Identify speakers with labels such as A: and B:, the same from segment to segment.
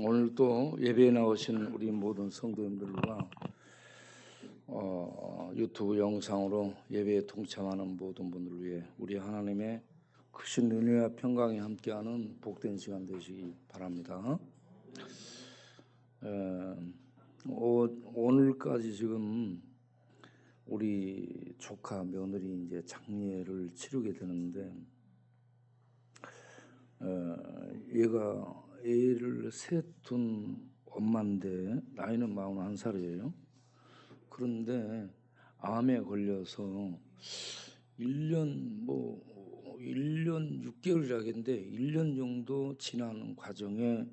A: 오늘 또 예배에 나오신 우리 모든 성도님들과 유튜브 영상으로 예배에 동참하는 모든 분들을 위해 우리 하나님의 크신 은혜와 평강이 함께하는 복된 시간 되시기 바랍니다. 오늘까지 지금 우리 조카 며느리 이제 장례를 치르게 되는데 얘가 애를 셋 둔 엄마인데 나이는 41살이에요. 그런데 암에 걸려서 1년 6개월이라겠는데 1년 정도 지나는 과정에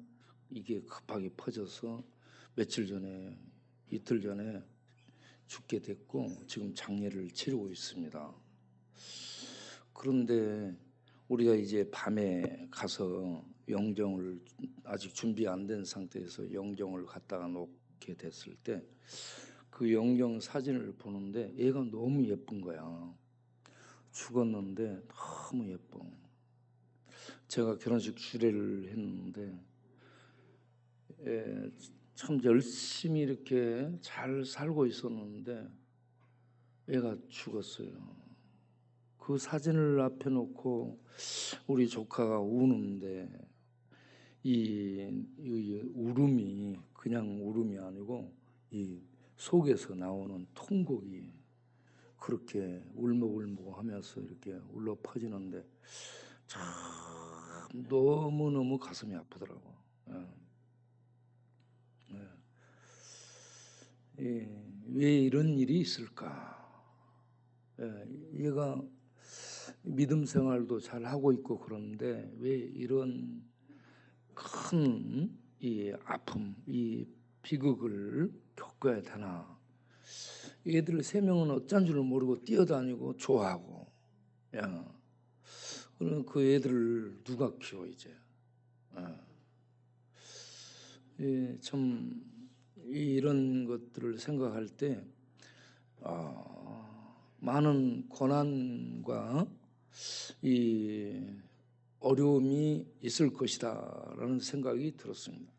A: 이게 급하게 퍼져서 이틀 전에 죽게 됐고 지금 장례를 치르고 있습니다. 그런데 우리가 이제 밤에 가서 영정을 아직 준비 안 된 상태에서 영정을 갖다가 놓게 됐을 때 그 영정 사진을 보는데 얘가 너무 예쁜 거야. 죽었는데 너무 예뻐. 제가 결혼식 주례를 했는데 참 열심히 이렇게 잘 살고 있었는데 얘가 죽었어요. 그 사진을 앞에 놓고 우리 조카가 우는데 이 울음이 그냥 울음이 아니고 이 속에서 나오는 통곡이 그렇게 울먹울먹하면서 이렇게 울려 퍼지는데 참 너무너무 가슴이 아프더라고. 왜 이런 일이 있을까? 얘가 믿음 생활도 잘 하고 있고 그런데 왜 이런 큰 이 아픔, 이 비극을 겪어야 되나? 얘들 3명은 어쩐 줄을 모르고 뛰어다니고 좋아하고, 그럼 그 애들을 누가 키워 이제? 참 이런 것들을 생각할 때 많은 고난과 이 어려움이 있을 것이다라는 생각이 들었습니다.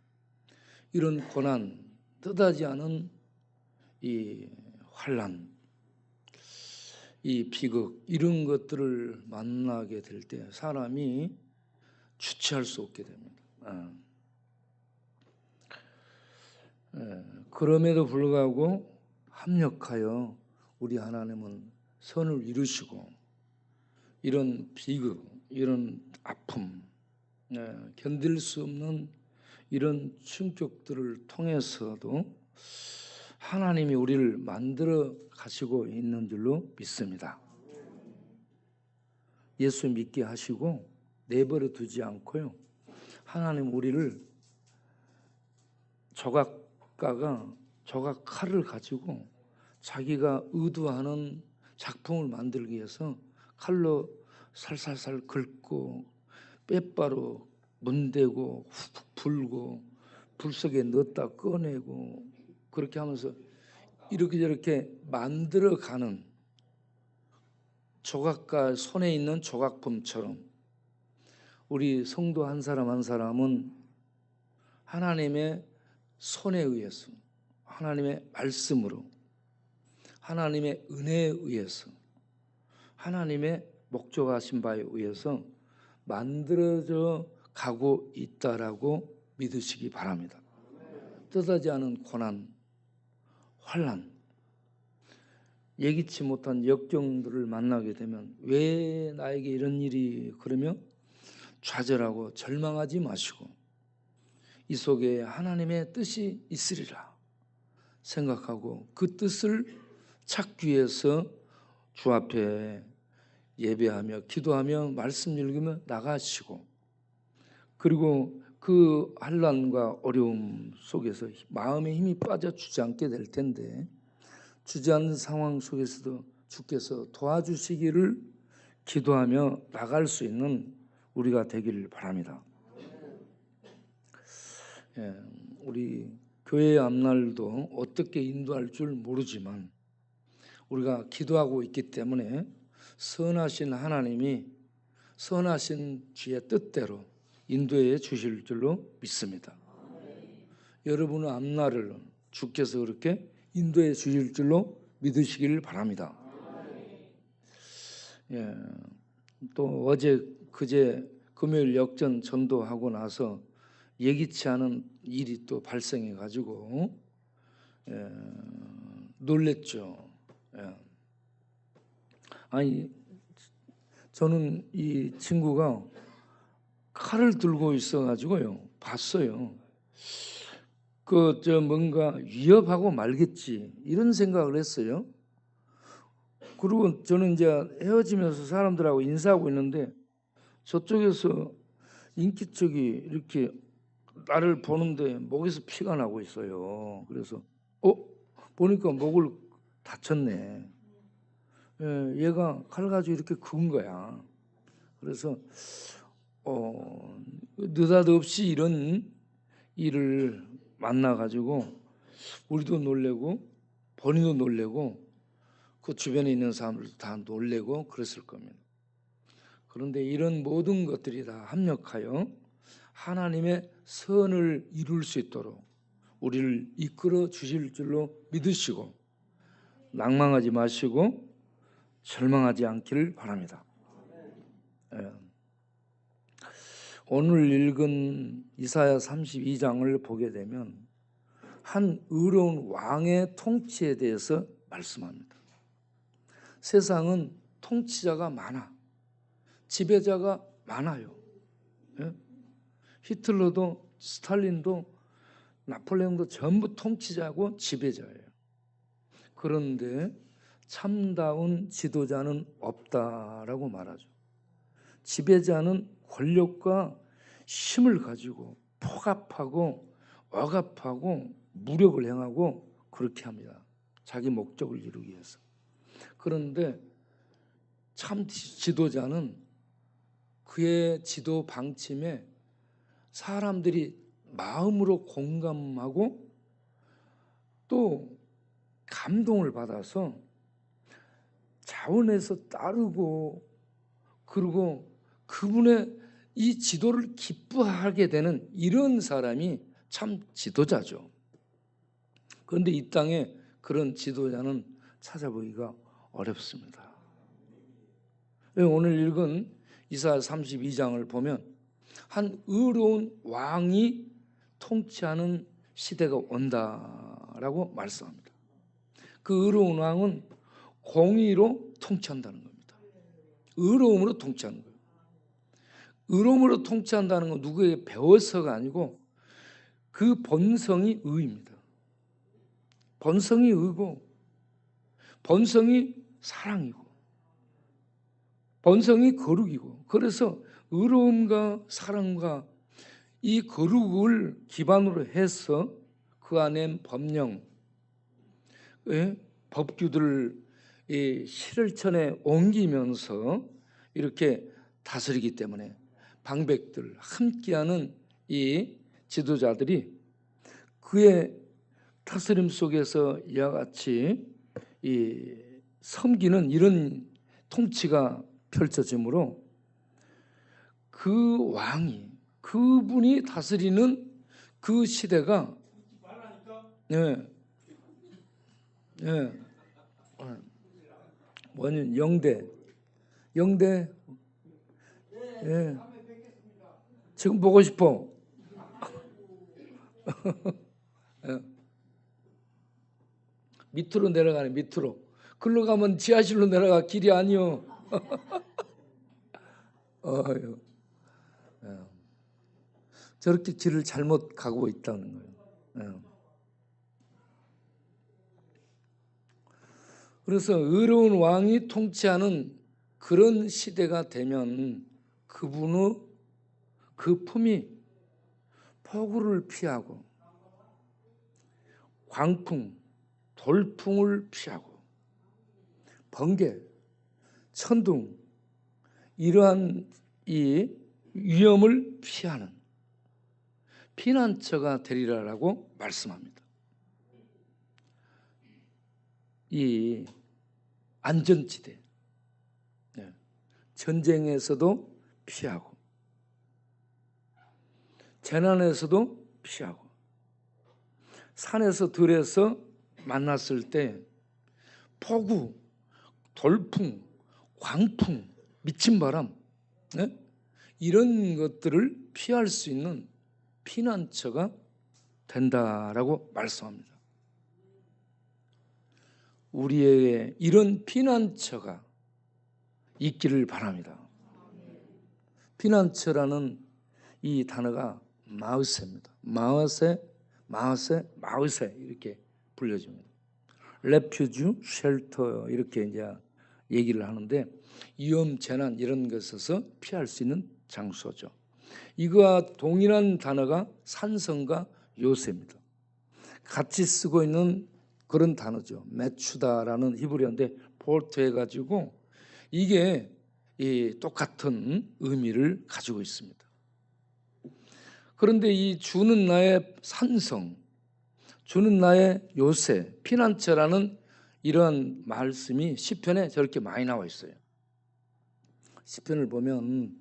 A: 이런 고난, 뜻하지 않은 이 환난, 이 비극 이런 것들을 만나게 될 때 사람이 주체할 수 없게 됩니다. 그럼에도 불구하고 합력하여 우리 하나님은 선을 이루시고 이런 비극, 이런 아픔, 견딜 수 없는 이런 충격들을 통해서도 하나님이 우리를 만들어 가시고 있는 줄로 믿습니다. 예수 믿게 하시고 내버려 두지 않고요. 하나님 우리를 조각가가 조각 칼을 가지고 자기가 의도하는 작품을 만들기 위해서 칼로 살살살 긁고 빼바로 문대고 훅 불고 불 속에 넣었다 꺼내고 그렇게 하면서 이렇게 저렇게 만들어가는 조각가 손에 있는 조각품처럼 우리 성도 한 사람 한 사람은 하나님의 손에 의해서 하나님의 말씀으로 하나님의 은혜에 의해서 하나님의 목적하신 바에 의해서 만들어져 가고 있다라고 믿으시기 바랍니다. 뜻하지 않은 고난, 환난, 예기치 못한 역경들을 만나게 되면 왜 나에게 이런 일이 그러며 좌절하고 절망하지 마시고 이 속에 하나님의 뜻이 있으리라 생각하고 그 뜻을 찾기 위해서 주 앞에 예배하며 기도하며 말씀 읽으며 나가시고 그리고 그 환난과 어려움 속에서 마음의 힘이 빠져 주저앉게 될 텐데 주저앉는 상황 속에서도 주께서 도와주시기를 기도하며 나갈 수 있는 우리가 되기를 바랍니다. 우리 교회 앞날도 어떻게 인도할 줄 모르지만 우리가 기도하고 있기 때문에 선하신 하나님이 선하신 주의 뜻대로 인도해 주실 줄로 믿습니다. 여러분의 앞날을 주께서 그렇게 인도해 주실 줄로 믿으시길 바랍니다. 예, 또 어제 그제 금요일 역전 전도하고 나서 예기치 않은 일이 또 발생해 가지고 놀랬죠. 예. 아니 저는 이 친구가 칼을 들고 있어 가지고요 봤어요. 뭔가 위협하고 말겠지 이런 생각을 했어요. 그리고 저는 이제 헤어지면서 사람들하고 인사하고 있는데 저쪽에서 인기척이 이렇게 나를 보는데 목에서 피가 나고 있어요. 그래서 보니까 목을 다쳤네. 얘가 칼 가지고 이렇게 그은 거야. 그래서 느닷없이 이런 일을 만나가지고 우리도 놀래고 본인도 놀래고 그 주변에 있는 사람들도 다 놀래고 그랬을 겁니다. 그런데 이런 모든 것들이 다 합력하여 하나님의 선을 이룰 수 있도록 우리를 이끌어 주실 줄로 믿으시고 낭망하지 마시고 절망하지 않기를 바랍니다. 오늘 읽은 이사야 32장을 보게 되면 한 의로운 왕의 통치에 대해서 말씀합니다. 세상은 통치자가 많아. 지배자가 많아요. 히틀러도 스탈린도 나폴레옹도 전부 통치자고 지배자예요. 그런데 참다운 지도자는 없다라고 말하죠. 지배자는 권력과 힘을 가지고 폭압하고 억압하고 무력을 행하고 그렇게 합니다. 자기 목적을 이루기 위해서. 그런데 참 지도자는 그의 지도 방침에 사람들이 마음으로 공감하고 또 감동을 받아서 자원해서 따르고 그리고 그분의 이 지도를 기뻐하게 되는 이런 사람이 참 지도자죠. 그런데 이 땅에 그런 지도자는 찾아보기가 어렵습니다. 오늘 읽은 이사야 32장을 보면 한 의로운 왕이 통치하는 시대가 온다라고 말씀합니다. 그 의로운 왕은 공의로 통치한다는 겁니다. 의로움으로 통치하는 거예요. 의로움으로 통치한다는 건 누구에게 배워서가 아니고 그 본성이 의입니다. 본성이 의고 본성이 사랑이고 본성이 거룩이고 그래서 의로움과 사랑과 이 거룩을 기반으로 해서 그 안에 법령, 법규들을 실천에 옮기면서 이렇게 다스리기 때문에 방백들 함께하는 이 지도자들이 그의 다스림 속에서 이와 같이 섬기는 이런 통치가 펼쳐지므로 그 왕이 그분이 다스리는 그 시대가 뭐냐 영대 지금 보고 싶어. 밑으로 내려가네. 밑으로. 글로 가면 지하실로 내려가 길이 아니요. 저렇게 길을 잘못 가고 있다는 거예요. 그래서 의로운 왕이 통치하는 그런 시대가 되면 그분의 그 품이 폭우를 피하고 광풍, 돌풍을 피하고 번개, 천둥 이러한 이 위험을 피하는 피난처가 되리라라고 말씀합니다. 이 안전지대, 전쟁에서도 피하고 재난에서도 피하고 산에서 들에서 만났을 때 폭우, 돌풍, 광풍, 미친 바람, 네? 이런 것들을 피할 수 있는 피난처가 된다라고 말씀합니다. 우리에게 이런 피난처가 있기를 바랍니다. 피난처라는 이 단어가 마으세입니다. 마으세 이렇게 불려집니다. 레퓨지, 쉘터 이렇게 이제 얘기를 하는데 위험, 재난 이런 것에서 피할 수 있는 장소죠. 이거와 동일한 단어가 산성과 요새입니다. 같이 쓰고 있는 그런 단어죠. 메추다라는 히브리어인데 볼트해가지고 이게 똑같은 의미를 가지고 있습니다. 그런데 이 주는 나의 산성, 주는 나의 요새, 피난처라는 이러한 말씀이 시편에 저렇게 많이 나와 있어요. 시편을 보면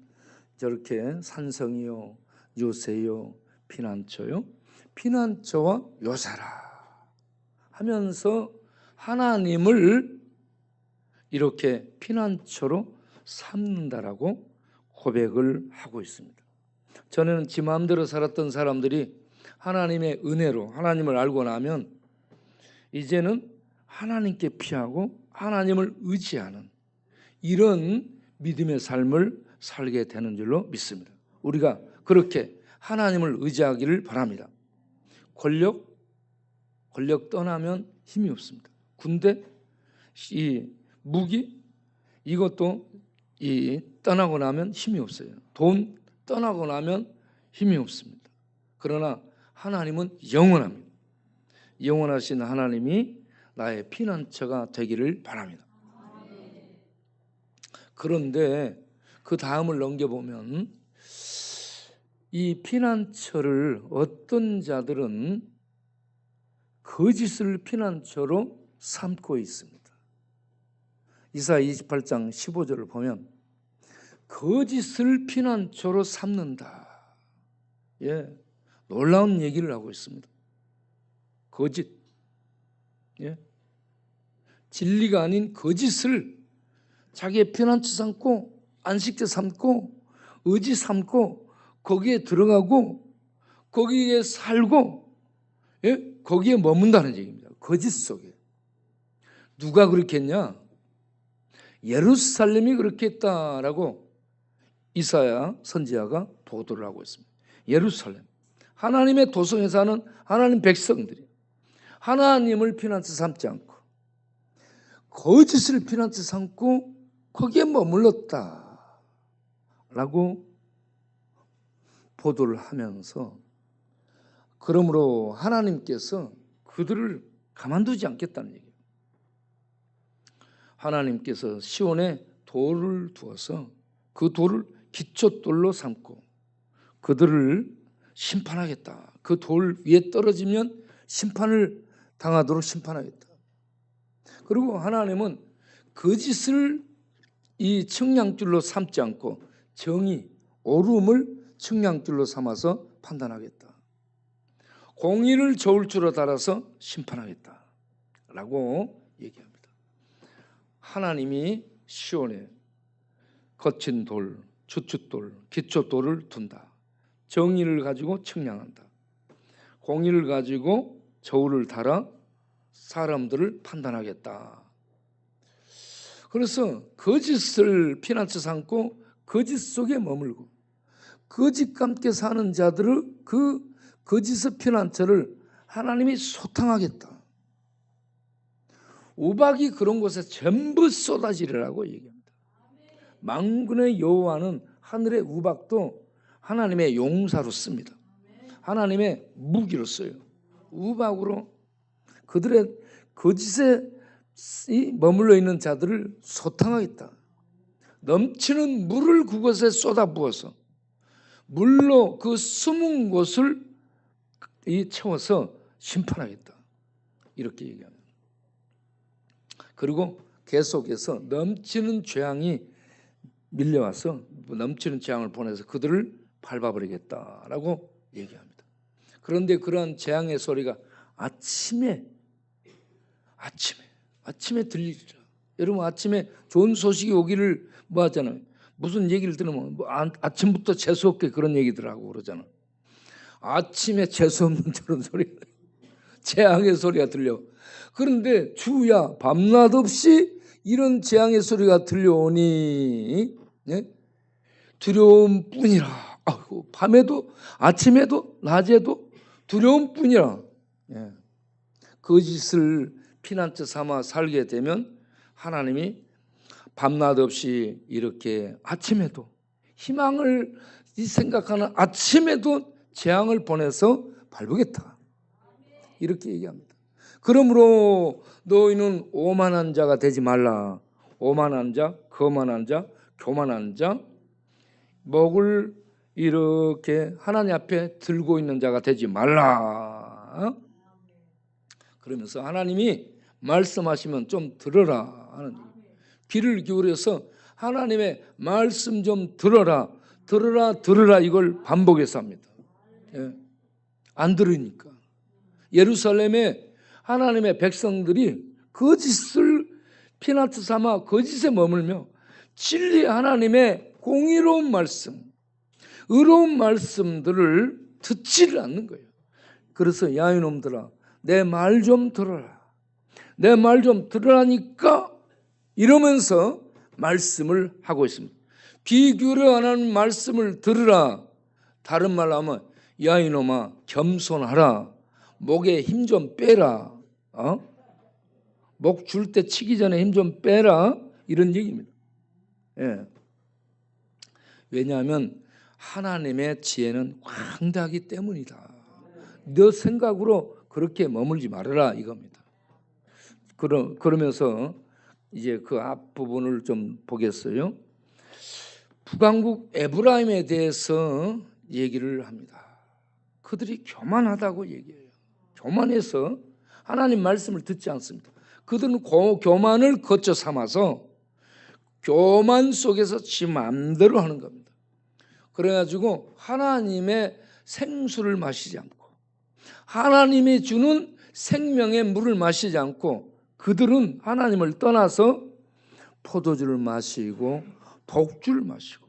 A: 저렇게 산성이요, 요새요, 피난처요, 피난처와 요새라 하면서 하나님을 이렇게 피난처로 삼는다라고 고백을 하고 있습니다. 전에는 지 마음대로 살았던 사람들이 하나님의 은혜로 하나님을 알고 나면 이제는 하나님께 피하고 하나님을 의지하는 이런 믿음의 삶을 살게 되는 줄로 믿습니다. 우리가 그렇게 하나님을 의지하기를 바랍니다. 권력 떠나면 힘이 없습니다. 군대, 이 무기 이것도 떠나고 나면 힘이 없어요. 돈 떠나고 나면 힘이 없습니다. 그러나 하나님은 영원합니다. 영원하신 하나님이 나의 피난처가 되기를 바랍니다. 그런데 그 다음을 넘겨보면 이 피난처를 어떤 자들은 거짓을 피난처로 삼고 있습니다. 이사야 28장 15절을 보면 거짓을 피난처로 삼는다. 예, 놀라운 얘기를 하고 있습니다. 거짓, 예, 진리가 아닌 거짓을 자기의 피난처 삼고 안식처 삼고 의지 삼고 거기에 들어가고 거기에 살고, 예, 거기에 머문다는 얘기입니다. 거짓 속에. 누가 그렇게 했냐? 예루살렘이 그렇게 했다라고 이사야 선지자가 보도를 하고 있습니다. 예루살렘, 하나님의 도성에 사는 하나님 백성들이 하나님을 피난처 삼지 않고 거짓을 피난처 삼고 거기에 머물렀다라고 보도를 하면서, 그러므로 하나님께서 그들을 가만두지 않겠다는 얘기예요. 하나님께서 시온에 돌을 두어서 그 돌을 기초돌로 삼고 그들을 심판하겠다. 그 돌 위에 떨어지면 심판을 당하도록 심판하겠다. 그리고 하나님은 거짓을 이 측량줄로 삼지 않고 정의, 옳음을 측량줄로 삼아서 판단하겠다. 공의를 저울줄로 달아서 심판하겠다 라고 얘기합니다. 하나님이 시온에 거친 돌, 주춧돌, 기초돌을 둔다. 정의를 가지고 측량한다. 공의를 가지고 저울을 달아 사람들을 판단하겠다. 그래서 거짓을 피난처 삼고 거짓 속에 머물고 거짓과 함께 사는 자들을, 그 거짓의 피난처를 하나님이 소탕하겠다. 우박이 그런 곳에 전부 쏟아지리라고 얘기합니다. 만군의 여호와는 하늘의 우박도 하나님의 용사로 씁니다. 하나님의 무기로 써요. 우박으로 그들의 거짓에 머물러 있는 자들을 소탕하겠다. 넘치는 물을 그곳에 쏟아부어서 물로 그 숨은 곳을 채워서 심판하겠다. 이렇게 얘기합니다. 그리고 계속해서 넘치는 재앙이 밀려와서 넘치는 재앙을 보내서 그들을 밟아버리겠다라고 얘기합니다. 그런데 그러한 재앙의 소리가 아침에 들리리라. 여러분 아침에 좋은 소식이 오기를 뭐 하잖아요. 무슨 얘기를 들으면 뭐 아침부터 재수없게 그런 얘기들 하고 그러잖아. 아침에 재수없는 저런 소리, 재앙의 소리가 들려. 그런데 주야 밤낮 없이 이런 재앙의 소리가 들려오니 두려움 뿐이라. 밤에도 아침에도 낮에도 두려움 뿐이라. 거짓을 피난처 삼아 살게 되면 하나님이 밤낮 없이 이렇게 아침에도 희망을 생각하는 아침에도 재앙을 보내서 밟으겠다. 이렇게 얘기합니다. 그러므로 너희는 오만한 자가 되지 말라. 오만한 자, 거만한 자, 교만한 자, 목을 이렇게 하나님 앞에 들고 있는 자가 되지 말라. 그러면서 하나님이 말씀하시면 좀 들어라 하는 얘기예요. 귀를 기울여서 하나님의 말씀 좀 들어라, 들어라 이걸 반복해서 합니다. 안 들으니까 예루살렘에 하나님의 백성들이 거짓을 피난처 삼아 거짓에 머물며 진리 하나님의 공의로운 말씀, 의로운 말씀들을 듣지를 않는 거예요. 그래서 야 이놈들아 내 말 좀 들어라, 내 말 좀 들으라니까 이러면서 말씀을 하고 있습니다. 귀 기울여 하는 말씀을 들으라. 다른 말로 하면 야 이놈아 겸손하라, 목에 힘 좀 빼라, 목 줄 때 치기 전에 힘 좀 빼라, 이런 얘기입니다. 왜냐하면 하나님의 지혜는 광대하기 때문이다. 너 생각으로 그렇게 머물지 말아라 이겁니다. 그러면서 이제 그 앞부분을 좀 보겠어요. 북왕국 에브라임에 대해서 얘기를 합니다. 그들이 교만하다고 얘기해요. 교만해서 하나님 말씀을 듣지 않습니다. 그들은 교만을 거쳐 삼아서 교만 속에서 지 마음대로 하는 겁니다. 그래가지고 하나님의 생수를 마시지 않고 하나님이 주는 생명의 물을 마시지 않고 그들은 하나님을 떠나서 포도주를 마시고 독주를 마시고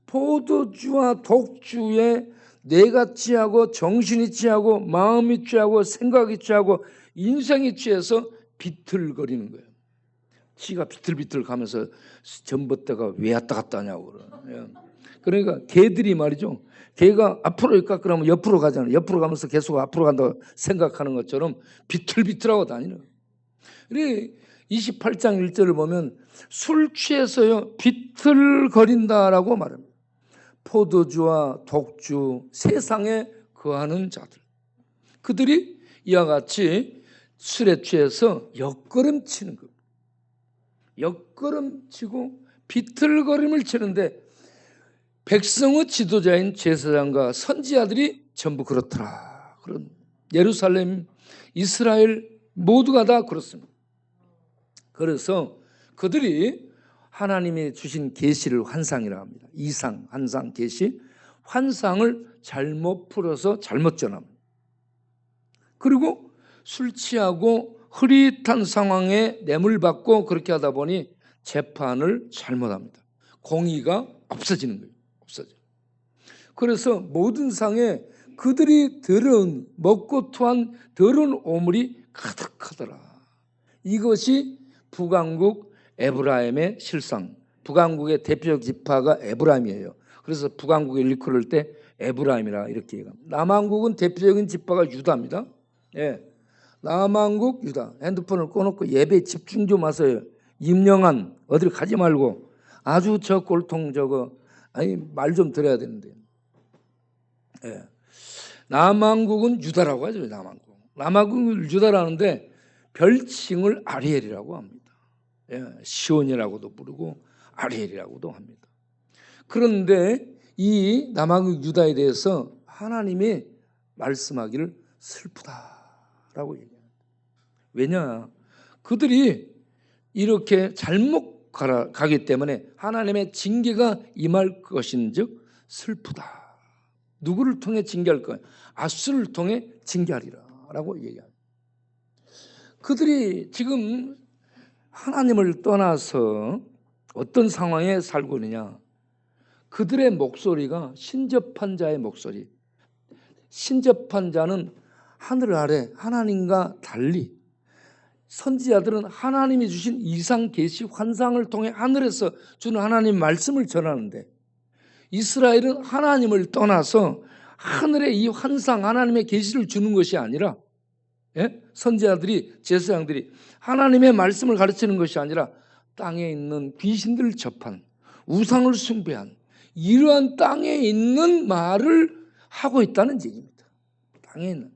A: 포도주와 독주에 뇌가 취하고 정신이 취하고 마음이 취하고 생각이 취하고 인생이 취해서 비틀거리는 거예요. 지가 비틀비틀 가면서 전봇대가 왜 왔다 갔다 하냐고 그래요. 그러니까 개들이 말이죠. 개가 앞으로 갈까 그러면 옆으로 가잖아요. 옆으로 가면서 계속 앞으로 간다고 생각하는 것처럼 비틀비틀하고 다니는 거예요. 28장 1절을 보면 술 취해서요 비틀거린다라고 말합니다. 포도주와 독주, 세상에 거하는 자들, 그들이 이와 같이 술에 취해서 옆걸음치는 겁니다. 옆걸음치고 비틀거림을 치는데 백성의 지도자인 제사장과 선지자들이 전부 그렇더라. 그런 예루살렘, 이스라엘 모두가 다 그렇습니다. 그래서 그들이 하나님이 주신 계시를 환상이라 합니다. 이상, 환상, 계시, 환상을 잘못 풀어서 잘못 전합니다. 그리고 술 취하고 흐릿한 상황에 뇌물받고 그렇게 하다 보니 재판을 잘못합니다. 공의가 없어지는 거예요. 없어져. 그래서 모든 상에 그들이 더러운 먹고 토한 더러운 오물이 가득하더라. 이것이 북왕국 에브라임의 실상. 북왕국의 대표적 지파가 에브라임이에요. 그래서 북왕국을 일컬을 때 에브라임이라 이렇게 얘기합니다. 남왕국은 대표적인 지파가 유다입니다. 남왕국 유다. 핸드폰을 꺼놓고 예배에 집중 좀 하세요. 임영한 어딜 가지 말고 아주 저 꼴통 저거 말 좀 들어야 되는데. 남왕국은 유다라고 하죠. 남왕국은 유다라는데 별칭을 아리엘이라고 합니다. 시온이라고도 부르고 아리엘이라고도 합니다. 그런데 이 남왕국 유다에 대해서 하나님이 말씀하기를 슬프다라고 얘기합니다. 왜냐? 그들이 이렇게 잘못 가기 때문에 하나님의 징계가 임할 것인즉 슬프다. 누구를 통해 징계할 거예요? 아수를 통해 징계하리라 라고 얘기합니다. 그들이 지금 하나님을 떠나서 어떤 상황에 살고 있느냐? 그들의 목소리가 신접한 자의 목소리. 신접한 자는 하늘 아래 하나님과 달리, 선지자들은 하나님이 주신 이상 계시 환상을 통해 하늘에서 주는 하나님 말씀을 전하는데, 이스라엘은 하나님을 떠나서 하늘의 이 환상, 하나님의 계시를 주는 것이 아니라, 선지자들이, 제사장들이 하나님의 말씀을 가르치는 것이 아니라 땅에 있는 귀신들을 접한, 우상을 숭배한 이러한 땅에 있는 말을 하고 있다는 얘기입니다. 땅에 있는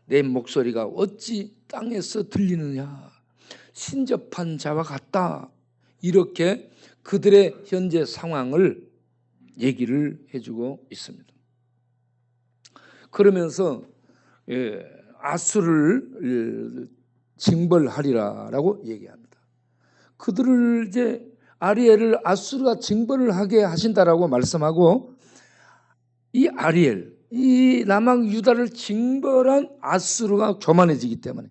A: 내 목소리가 어찌 땅에서 들리느냐, 신접한 자와 같다. 이렇게 그들의 현재 상황을 얘기를 해주고 있습니다. 그러면서 아수를 징벌하리라라고 얘기합니다. 그들을 이제 아리엘을 아수르가 징벌을 하게 하신다라고 말씀하고, 이 아리엘, 이 남왕 유다를 징벌한 아수르가 교만해지기 때문에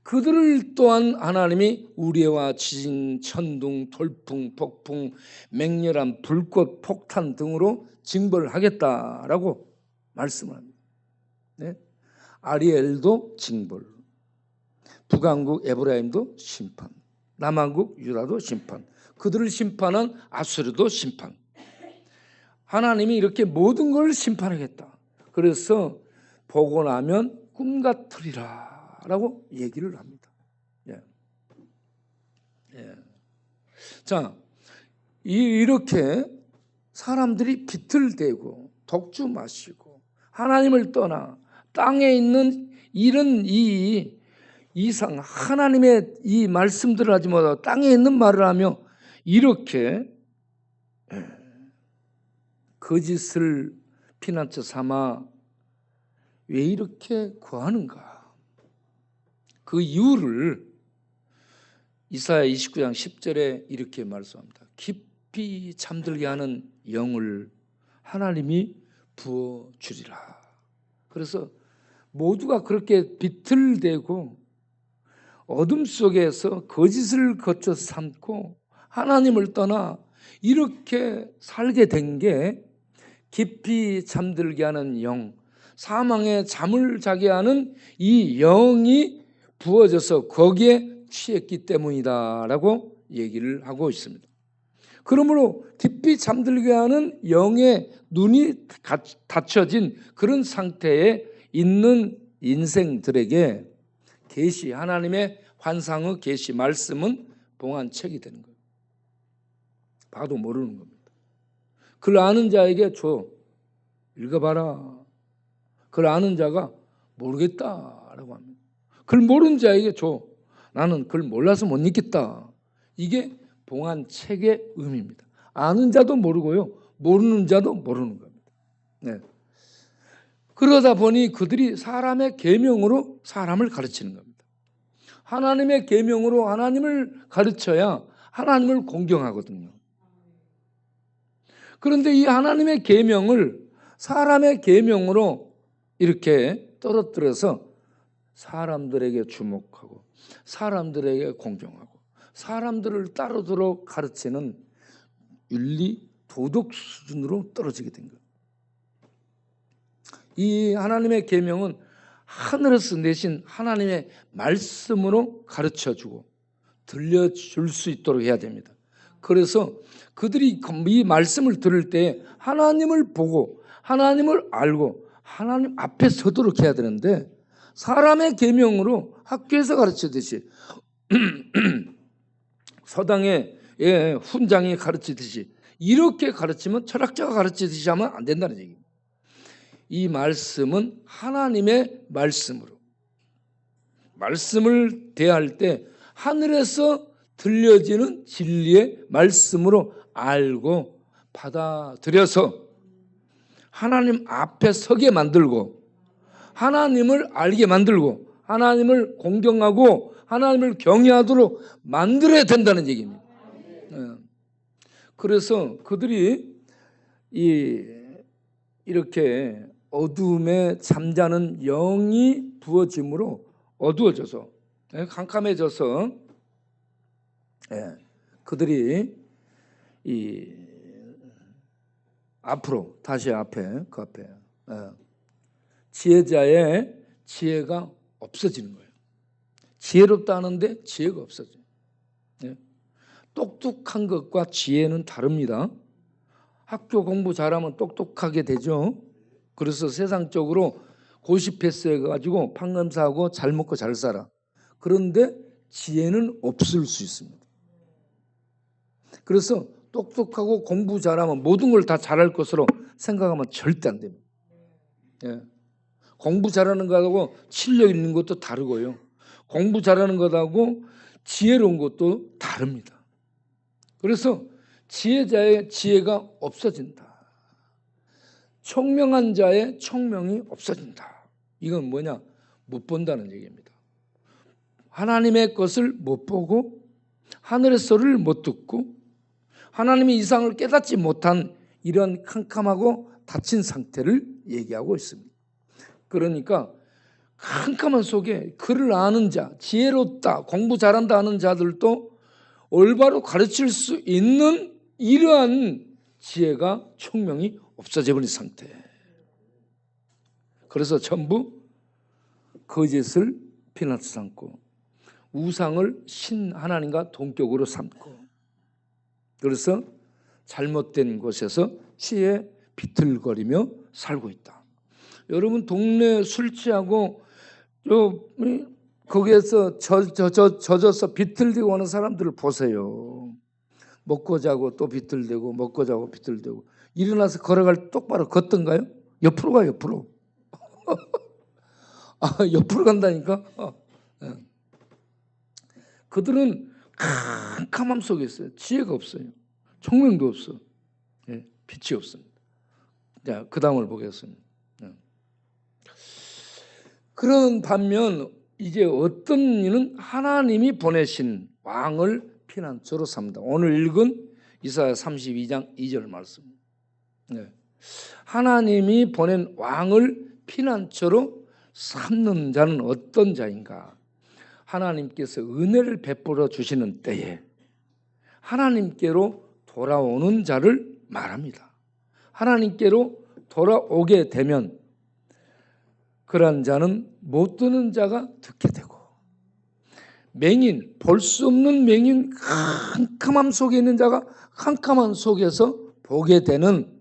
A: 그들을 또한 하나님이 우레와 지진, 천둥, 돌풍, 폭풍, 맹렬한 불꽃, 폭탄 등으로 징벌하겠다라고 말씀을 합니다. 네? 아리엘도 징벌, 북왕국 에브라임도 심판, 남왕국 유다도 심판, 그들을 심판한 아수르도 심판. 하나님이 이렇게 모든 걸 심판하겠다. 그래서 보고 나면 꿈 같으리라 라고 얘기를 합니다. 예. 예. 자, 이렇게 사람들이 비틀대고 독주 마시고 하나님을 떠나 땅에 있는 이런 이 이상 하나님의 이 말씀들을 하지 못하고 땅에 있는 말을 하며 이렇게 거짓을 피난처 삼아 왜 이렇게 거하는가? 그 이유를 이사야 29장 10절에 이렇게 말씀합니다. 깊이 잠들게 하는 영을 하나님이 부어주리라. 그래서 모두가 그렇게 비틀대고 어둠 속에서 거짓을 거쳐 삼고 하나님을 떠나 이렇게 살게 된 게 깊이 잠들게 하는 영, 사망의 잠을 자게 하는 이 영이 부어져서 거기에 취했기 때문이다라고 얘기를 하고 있습니다. 그러므로 깊이 잠들게 하는 영의 눈이 닫혀진 그런 상태에 있는 인생들에게 계시, 하나님의 환상의 계시 말씀은 봉안책이 되는 거예요. 봐도 모르는 겁니다. 그걸 아는 자에게 줘. 읽어봐라. 그걸 아는 자가 모르겠다라고 합니다. 그걸 모르는 자에게 줘. 나는 그걸 몰라서 못 읽겠다. 이게 봉안책의 의미입니다. 아는 자도 모르고요, 모르는 자도 모르는 겁니다. 네. 그러다 보니 그들이 사람의 계명으로 사람을 가르치는 겁니다. 하나님의 계명으로 하나님을 가르쳐야 하나님을 공경하거든요. 그런데 이 하나님의 계명을 사람의 계명으로 이렇게 떨어뜨려서 사람들에게 주목하고 사람들에게 공경하고 사람들을 따르도록 가르치는 윤리, 도덕 수준으로 떨어지게 된 거예요. 이 하나님의 계명은 하늘에서 내신 하나님의 말씀으로 가르쳐주고 들려줄 수 있도록 해야 됩니다. 그래서 그들이 이 말씀을 들을 때 하나님을 보고 하나님을 알고 하나님 앞에 서도록 해야 되는데, 사람의 계명으로 학교에서 가르치듯이 서당의 훈장이 가르치듯이 이렇게 가르치면, 철학자가 가르치듯이 하면 안 된다는 얘기입니다. 이 말씀은 하나님의 말씀으로, 말씀을 대할 때 하늘에서 들려지는 진리의 말씀으로 알고 받아들여서 하나님 앞에 서게 만들고 하나님을 알게 만들고 하나님을 공경하고 하나님을 경외하도록 만들어야 된다는 얘기입니다. 그래서 그들이 이렇게 어둠에 잠자는 영이 부어짐으로 어두워져서 캄캄해져서 그들이 이 앞으로 다시 앞에 그 앞에 지혜자의 지혜가 없어지는 거예요. 지혜롭다 하는데 지혜가 없어져요. 똑똑한 것과 지혜는 다릅니다. 학교 공부 잘하면 똑똑하게 되죠. 그래서 세상적으로 고시 패스해가지고 판검사하고 잘 먹고 잘 살아. 그런데 지혜는 없을 수 있습니다. 그래서 똑똑하고 공부 잘하면 모든 걸 다 잘할 것으로 생각하면 절대 안 됩니다. 공부 잘하는 것하고 실력 있는 것도 다르고요. 공부 잘하는 것하고 지혜로운 것도 다릅니다. 그래서 지혜자의 지혜가 없어진다. 총명한 자의 총명이 없어진다. 이건 뭐냐? 못 본다는 얘기입니다. 하나님의 것을 못 보고 하늘의 소리를 못 듣고 하나님의 이상을 깨닫지 못한 이런 캄캄하고 닫힌 상태를 얘기하고 있습니다. 그러니까 캄캄한 속에 글을 아는 자, 지혜롭다, 공부 잘한다 하는 자들도 올바로 가르칠 수 있는 이러한 지혜가 총명이 없어져 버린 상태. 그래서 전부 거짓을 피난처 삼고 우상을 신 하나님과 동격으로 삼고, 그래서 잘못된 곳에서 취해 비틀거리며 살고 있다. 여러분 동네 술 취하고 거기에서 젖어서 비틀대고 하는 사람들을 보세요. 먹고 자고 또 비틀대고 먹고 자고 비틀대고 일어나서 걸어갈 똑바로 걷던가요? 옆으로 가 옆으로. 옆으로 간다니까. 그들은 캄캄함 속에 있어요. 지혜가 없어요. 총명도 없어. 빛이 없습니다. 자, 그 다음을 보겠습니다. 그런 반면 이제 어떤 이는 하나님이 보내신 왕을 피난처로 삼다. 오늘 읽은 이사야 32장 2절 말씀. 하나님이 보낸 왕을 피난처로 삼는 자는 어떤 자인가? 하나님께서 은혜를 베풀어 주시는 때에 하나님께로 돌아오는 자를 말합니다. 하나님께로 돌아오게 되면 그러한 자는 못 듣는 자가 듣게 되고, 맹인, 볼 수 없는 맹인, 캄캄함 속에 있는 자가 캄캄한 속에서 보게 되는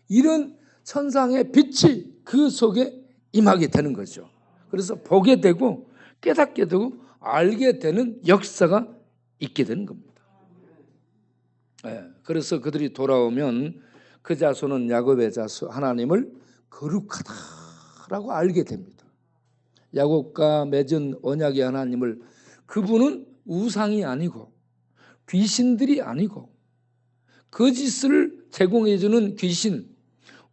A: 이런 천상의 빛이 그 속에 임하게 되는 거죠. 그래서 보게 되고 깨닫게 되고 알게 되는 역사가 있게 되는 겁니다. 그래서 그들이 돌아오면 그 자손은 야곱의 자손 하나님을 거룩하다라고 알게 됩니다. 야곱과 맺은 언약의 하나님을, 그분은 우상이 아니고 귀신들이 아니고 거짓을 제공해주는 귀신,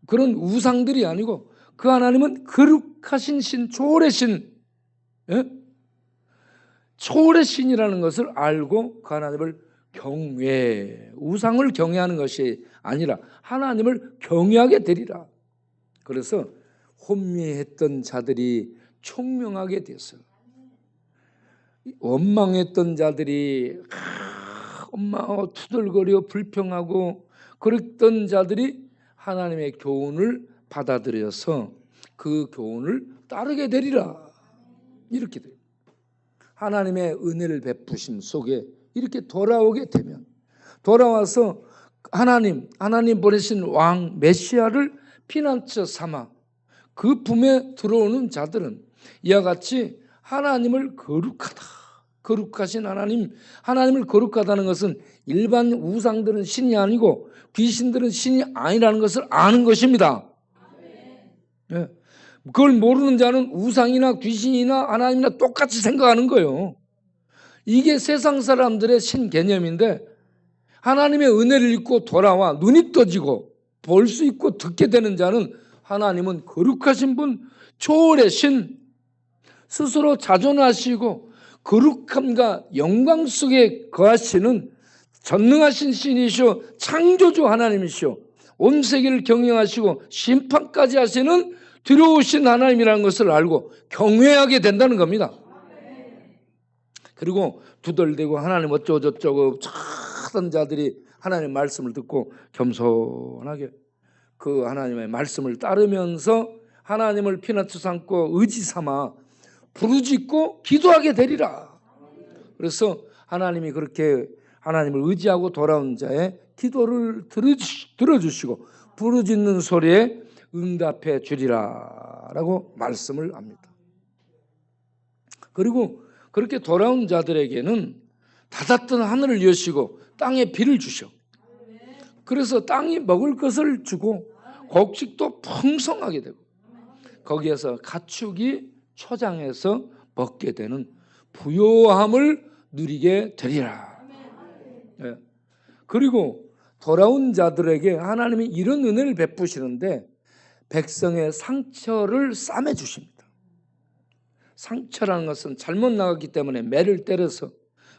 A: 그런 우상들이 아니고 그 하나님은 거룩하신 신, 초월의 신, 초월의 신이라는 것을 알고 그 하나님을 경외, 우상을 경외하는 것이 아니라 하나님을 경외하게 되리라. 그래서 혼미했던 자들이 총명하게 됐어요. 원망했던 자들이 투덜거려 불평하고 그랬던 자들이 하나님의 교훈을 받아들여서 그 교훈을 따르게 되리라. 이렇게 돼요. 하나님의 은혜를 베푸심 속에 이렇게 돌아오게 되면, 돌아와서 하나님 보내신 왕 메시아를 피난처 삼아 그 품에 들어오는 자들은 이와 같이 하나님을 거룩하신 하나님을 거룩하다는 것은 일반 우상들은 신이 아니고 귀신들은 신이 아니라는 것을 아는 것입니다. 그걸 모르는 자는 우상이나 귀신이나 하나님이나 똑같이 생각하는 거예요. 이게 세상 사람들의 신 개념인데, 하나님의 은혜를 입고 돌아와 눈이 떠지고 볼 수 있고 듣게 되는 자는 하나님은 거룩하신 분, 초월의 신, 스스로 자존하시고 거룩함과 영광 속에 거하시는 전능하신 신이시오, 창조주 하나님이시오, 온 세계를 경영하시고 심판까지 하시는 두려우신 하나님이라는 것을 알고 경외하게 된다는 겁니다. 그리고 두덜대고 하나님 어쩌고저쩌고 하던 자들이 하나님의 말씀을 듣고 겸손하게 그 하나님의 말씀을 따르면서 하나님을 피난처 삼고 의지 삼아 부르짖고 기도하게 되리라. 그래서 하나님이 그렇게 하나님을 의지하고 돌아온 자의 기도를 들어주시고 부르짖는 소리에 응답해 주리라 라고 말씀을 합니다. 그리고 그렇게 돌아온 자들에게는 닫았던 하늘을 여시고 땅에 비를 주셔. 그래서 땅이 먹을 것을 주고 곡식도 풍성하게 되고 거기에서 가축이 초장에서 먹게 되는 부요함을 누리게 되리라. 네. 그리고 돌아온 자들에게 하나님이 이런 은혜를 베푸시는데 백성의 상처를 싸매 주십니다. 상처라는 것은 잘못 나갔기 때문에 매를 때려서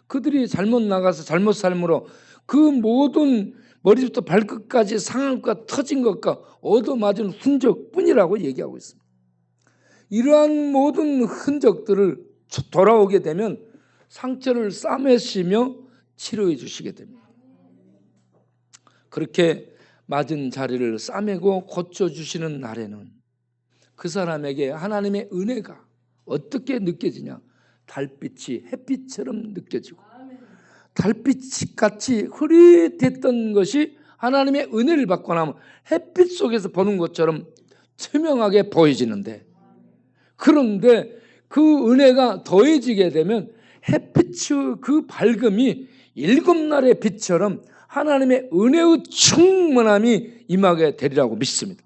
A: 그들이 잘못 나가서 잘못 삶으로 그 모든 머리부터 발끝까지 상한 것과 터진 것과 얻어맞은 흔적뿐이라고 얘기하고 있습니다. 이러한 모든 흔적들을 돌아오게 되면 상처를 싸매시며 치료해 주시게 됩니다. 그렇게 맞은 자리를 싸매고 고쳐주시는 날에는 그 사람에게 하나님의 은혜가 어떻게 느껴지냐? 달빛이 햇빛처럼 느껴지고 달빛같이 흐릿했던 것이 하나님의 은혜를 받고 나면 햇빛 속에서 보는 것처럼 투명하게 보여지는데, 그런데 그 은혜가 더해지게 되면 햇빛의 그 밝음이 일곱 날의 빛처럼 하나님의 은혜의 충만함이 임하게 되리라고 믿습니다.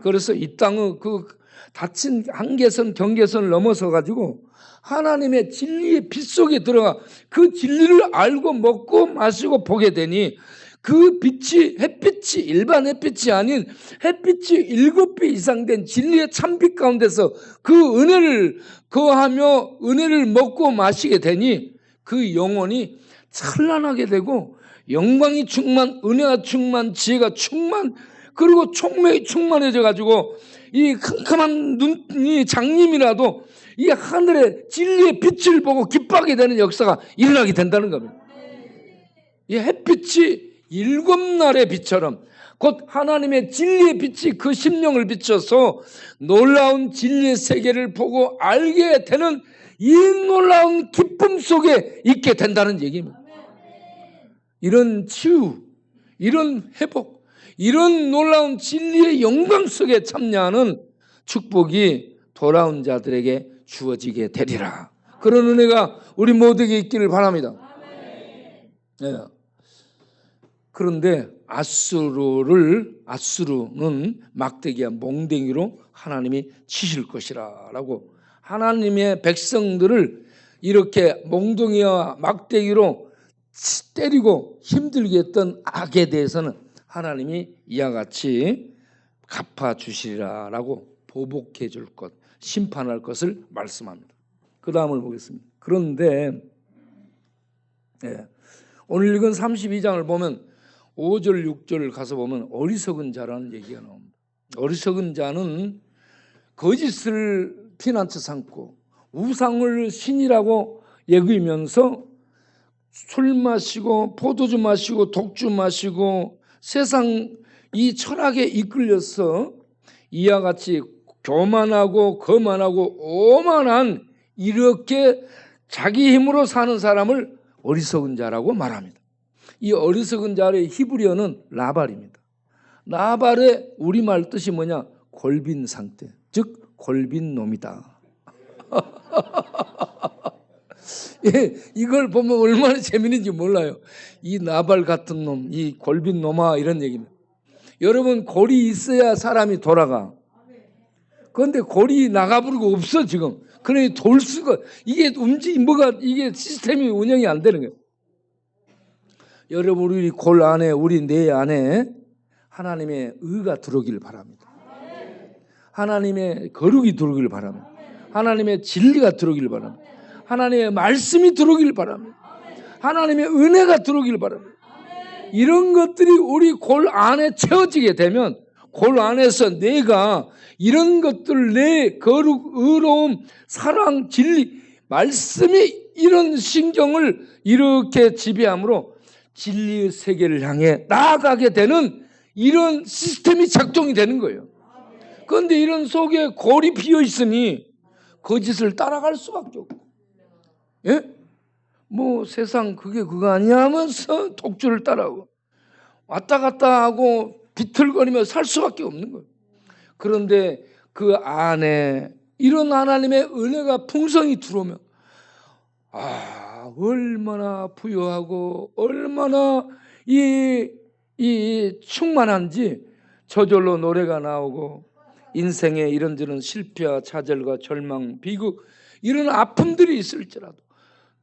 A: 그래서 이 땅의 그 닫힌 한계선 경계선을 넘어서 가지고 하나님의 진리의 빛 속에 들어가 그 진리를 알고 먹고 마시고 보게 되니 그 빛이 햇빛이 일반 햇빛이 아닌 햇빛이 7배 이상 된 진리의 참빛 가운데서 그 은혜를 거하며 은혜를 먹고 마시게 되니 그 영혼이 찬란하게 되고 영광이 충만, 은혜가 충만, 지혜가 충만, 그리고 총명이 충만해져 가지고 이 캄캄한 눈이 장님이라도 이 하늘의 진리의 빛을 보고 기뻐하게 되는 역사가 일어나게 된다는 겁니다. 이 햇빛이 7날의 빛처럼 곧 하나님의 진리의 빛이 그 심령을 비춰서 놀라운 진리의 세계를 보고 알게 되는 이 놀라운 기쁨 속에 있게 된다는 얘기입니다. 이런 치유, 이런 회복, 이런 놀라운 진리의 영광 속에 참여하는 축복이 돌아온 자들에게 주어지게 되리라. 그런 은혜가 우리 모두에게 있기를 바랍니다. 네. 그런데 아수르는 막대기와 몽댕이로 하나님이 치실 것이라 라고, 하나님의 백성들을 이렇게 몽둥이와 막대기로 때리고 힘들게 했던 악에 대해서는 하나님이 이와 같이 갚아주시리라 라고 보복해 줄 것, 심판할 것을 말씀합니다. 그 다음을 보겠습니다. 그런데 오늘 읽은 32장을 보면 5절 6절을 가서 보면 어리석은 자라는 얘기가 나옵니다. 어리석은 자는 거짓을 피난처 삼고 우상을 신이라고 여기면서 술 마시고 포도주 마시고 독주 마시고 세상 이 철학에 이끌려서 이와 같이 교만하고 거만하고 오만한 이렇게 자기 힘으로 사는 사람을 어리석은 자라고 말합니다. 이 어리석은 자의 히브리어는 라발입니다. 라발의 우리말 뜻이 뭐냐? 골빈 상태, 즉 골빈 놈이다. 예, 이걸 보면 얼마나 재미있는지 몰라요. 이 나발 같은 놈, 이 골빈 놈아, 이런 얘기입니다. 여러분, 골이 있어야 사람이 돌아가. 그런데 골이 나가버리고 없어 지금. 그러니 돌 수가, 이게 이게 시스템이 운영이 안 되는 거예요. 여러분, 우리 골 안에, 우리 뇌 안에 하나님의 의가 들어오길 바랍니다. 하나님의 거룩이 들어오길 바랍니다. 하나님의 진리가 들어오길 바랍니다. 하나님의 말씀이 들어오길 바랍니다. 하나님의 은혜가 들어오길 바랍니다. 이런 것들이 우리 골 안에 채워지게 되면 골 안에서 내가 이런 것들, 내 거룩, 의로움, 사랑, 진리, 말씀이 이런 신경을 이렇게 지배함으로 진리의 세계를 향해 나아가게 되는 이런 시스템이 작동이 되는 거예요. 그런데 이런 속에 골이 비어 있으니 거짓을 따라갈 수밖에 없고, 예? 뭐 세상 그게 그거 아니야 하면서 독주를 따라하고 왔다 갔다 하고 비틀거리며 살 수밖에 없는 거예요. 그런데 그 안에 이런 하나님의 은혜가 풍성히 들어오면 얼마나 부유하고 얼마나 이 충만한지 저절로 노래가 나오고 인생의 이런저런 실패와 좌절과 절망, 비극 이런 아픔들이 있을지라도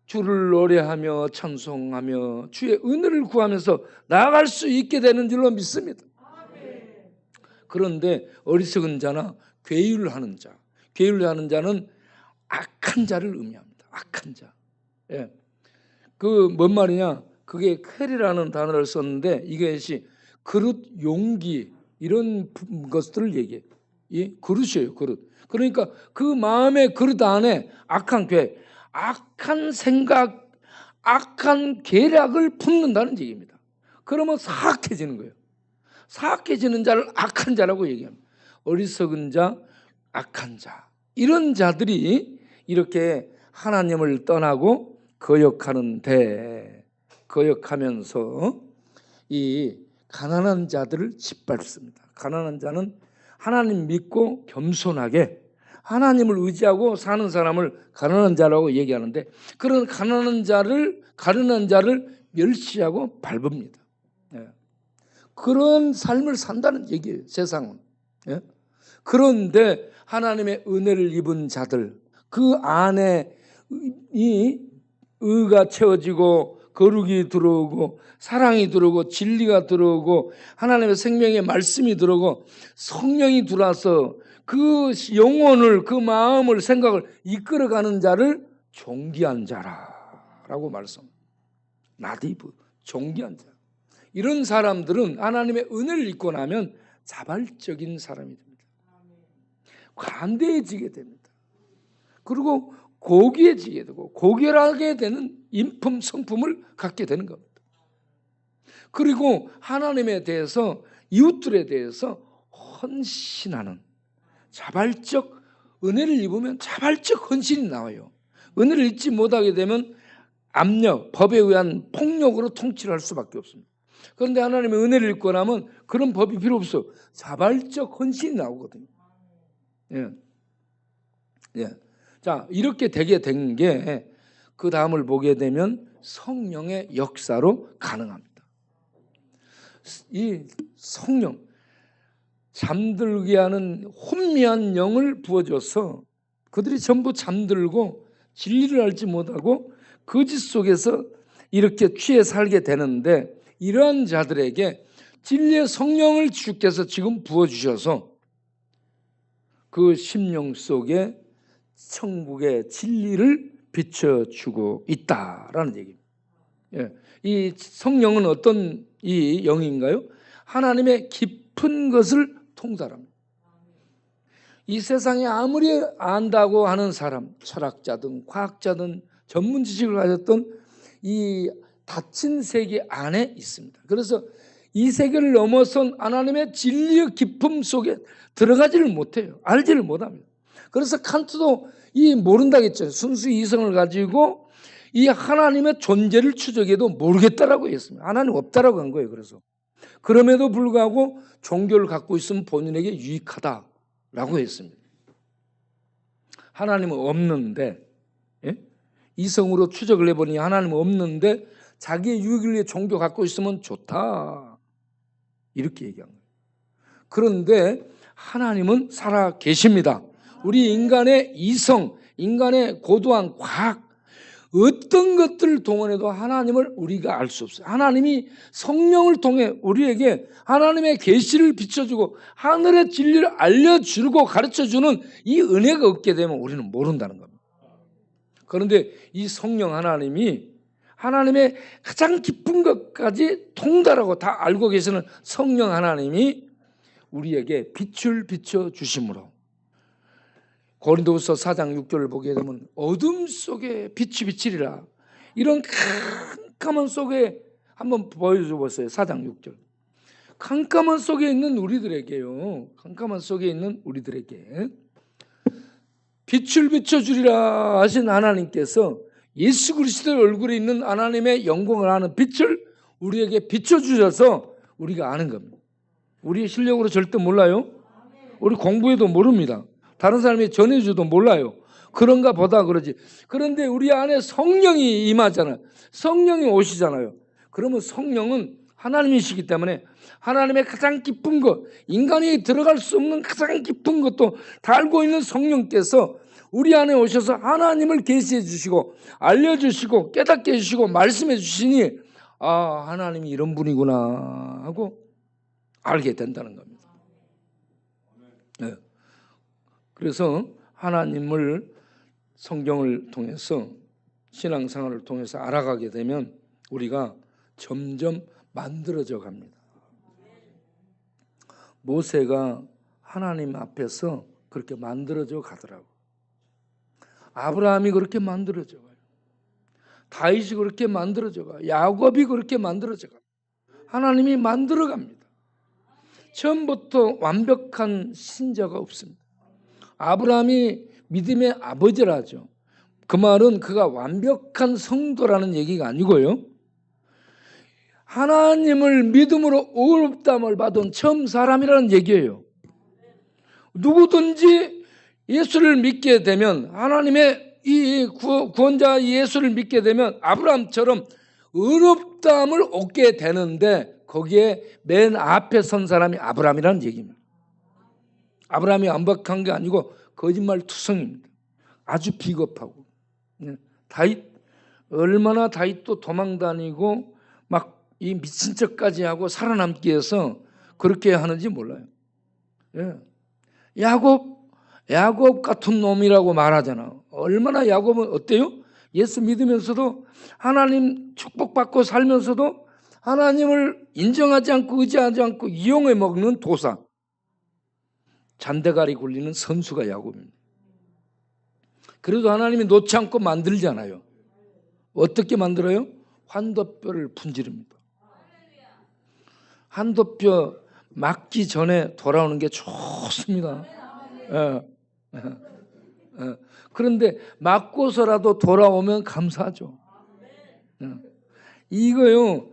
A: 주를 노래하며 찬송하며 주의 은혜를 구하면서 나아갈 수 있게 되는 줄로 믿습니다. 그런데 어리석은 자나 괴율하는 자, 괴율하는 자는 악한 자를 의미합니다. 악한 자. 예. 그 뭔 말이냐? 그게 쾌리라는 단어를 썼는데 이것이 그릇, 용기 이런 것들을 얘기해. 예? 그릇이에요, 그릇. 그러니까 그 마음의 그릇 안에 악한 괴, 악한 생각, 악한 계략을 품는다는 얘기입니다. 그러면 사악해지는 거예요. 사악해지는 자를 악한 자라고 얘기합니다. 어리석은 자, 악한 자. 이런 자들이 이렇게 하나님을 떠나고 거역하면서 이 가난한 자들을 짓밟습니다. 가난한 자는 하나님 믿고 겸손하게 하나님을 의지하고 사는 사람을 가난한 자라고 얘기하는데 그런 가난한 자를 멸시하고 밟습니다. 예. 그런 삶을 산다는 얘기예요, 세상은. 예? 그런데 하나님의 은혜를 입은 자들, 그 안에 이 의가 채워지고 거룩이 들어오고 사랑이 들어오고 진리가 들어오고 하나님의 생명의 말씀이 들어오고 성령이 들어와서 그 영혼을, 그 마음을, 생각을 이끌어가는 자를 존귀한 자라고 말씀합니다. 나디브, 존귀한 자. 이런 사람들은 하나님의 은혜를 입고 나면 자발적인 사람이 됩니다. 관대해지게 됩니다. 그리고 고귀해지게 되고 고결하게 되는 인품, 성품을 갖게 되는 겁니다. 그리고 하나님에 대해서, 이웃들에 대해서 헌신하는 자발적, 은혜를 입으면 자발적 헌신이 나와요. 은혜를 입지 못하게 되면 압력, 법에 의한 폭력으로 통치를 할 수밖에 없습니다. 그런데 하나님의 은혜를 입고 나면 그런 법이 필요 없어. 자발적 헌신이 나오거든요. 예. 예. 자, 이렇게 되게 된 게 그 다음을 보게 되면 성령의 역사로 가능합니다. 이 성령, 잠들게 하는 혼미한 영을 부어줘서 그들이 전부 잠들고 진리를 알지 못하고 거짓 속에서 이렇게 취해 살게 되는데 이러한 자들에게 진리의 성령을 주께서 지금 부어주셔서 그 심령 속에 천국의 진리를 비춰주고 있다라는 얘기입니다. 예. 이 성령은 어떤 이 영인가요? 하나님의 깊은 것을 통달합니다. 이 세상에 아무리 안다고 하는 사람, 철학자든 과학자든 전문 지식을 가졌던 이 닫힌 세계 안에 있습니다. 그래서 이 세계를 넘어선 하나님의 진리의 깊음 속에 들어가지를 못해요. 알지를 못합니다. 그래서 칸트도 이 모른다겠죠. 순수 이성을 가지고 이 하나님의 존재를 추적해도 모르겠다라고 했습니다. 하나님 없다라고 한 거예요. 그래서 그럼에도 불구하고 종교를 갖고 있으면 본인에게 유익하다라고 했습니다. 하나님은 없는데, 예? 이성으로 추적을 해보니 하나님은 없는데 자기의 유익을 위해 종교 갖고 있으면 좋다, 이렇게 얘기한 거예요. 그런데 하나님은 살아 계십니다. 우리 인간의 이성, 인간의 고도한 과학, 어떤 것들을 동원해도 하나님을 우리가 알 수 없어요. 하나님이 성령을 통해 우리에게 하나님의 계시를 비춰주고 하늘의 진리를 알려주고 가르쳐주는 이 은혜가 없게 되면 우리는 모른다는 겁니다. 그런데 이 성령 하나님이 하나님의 가장 깊은 것까지 통달하고 다 알고 계시는 성령 하나님이 우리에게 빛을 비춰주심으로 고린도후서 4장 6절을 보게 되면 어둠 속에 빛이 비치리라. 이런 캄캄한 속에 한번 보여줘 보세요. 4장 6절. 캄캄한 속에 있는 우리들에게요. 캄캄한 속에 있는 우리들에게 빛을 비춰주리라 하신 하나님께서 예수 그리스도의 얼굴에 있는 하나님의 영광을 아는 빛을 우리에게 비춰주셔서 우리가 아는 겁니다. 우리의 실력으로 절대 몰라요. 우리 공부해도 모릅니다. 다른 사람이 전해줘도 몰라요. 그런가 보다 그러지. 그런데 우리 안에 성령이 임하잖아요. 성령이 오시잖아요. 그러면 성령은 하나님이시기 때문에 하나님의 가장 깊은 것, 인간이 들어갈 수 없는 가장 깊은 것도 다 알고 있는 성령께서 우리 안에 오셔서 하나님을 계시해 주시고 알려주시고 깨닫게 해주시고 말씀해 주시니 아, 하나님이 이런 분이구나 하고 알게 된다는 겁니다. 네. 그래서 하나님을 성경을 통해서 신앙생활을 통해서 알아가게 되면 우리가 점점 만들어져 갑니다. 모세가 하나님 앞에서 그렇게 만들어져 가더라고. 아브라함이 그렇게 만들어져 가요. 다윗이 그렇게 만들어져 가요. 야곱이 그렇게 만들어져 가요. 하나님이 만들어 갑니다. 처음부터 완벽한 신자가 없습니다. 아브라함이 믿음의 아버지라죠. 그 말은 그가 완벽한 성도라는 얘기가 아니고요. 하나님을 믿음으로 의롭다함을 받은 처음 사람이라는 얘기예요. 누구든지 예수를 믿게 되면 하나님의 이 구원자 예수를 믿게 되면 아브라함처럼 의롭다함을 얻게 되는데 거기에 맨 앞에 선 사람이 아브라함이라는 얘기입니다. 아브라함이 완벽한 게 아니고 거짓말 투성입니다. 아주 비겁하고. 다윗 얼마나 다윗도 도망다니고 막 이 미친 척까지 하고 살아남기 위해서 그렇게 하는지 몰라요. 예. 야곱 같은 놈이라고 말하잖아. 얼마나 야곱은 어때요? 예수 믿으면서도 하나님 축복받고 살면서도 하나님을 인정하지 않고 의지하지 않고 이용해 먹는 도사. 잔대가리 굴리는 선수가 야곱입니다. 그래도 하나님이 놓지 않고 만들잖아요. 어떻게 만들어요? 환도뼈를 분지릅니다. 환도뼈 맞기 전에 돌아오는 게 좋습니다. 그런데 맞고서라도 돌아오면 감사하죠. 이거요.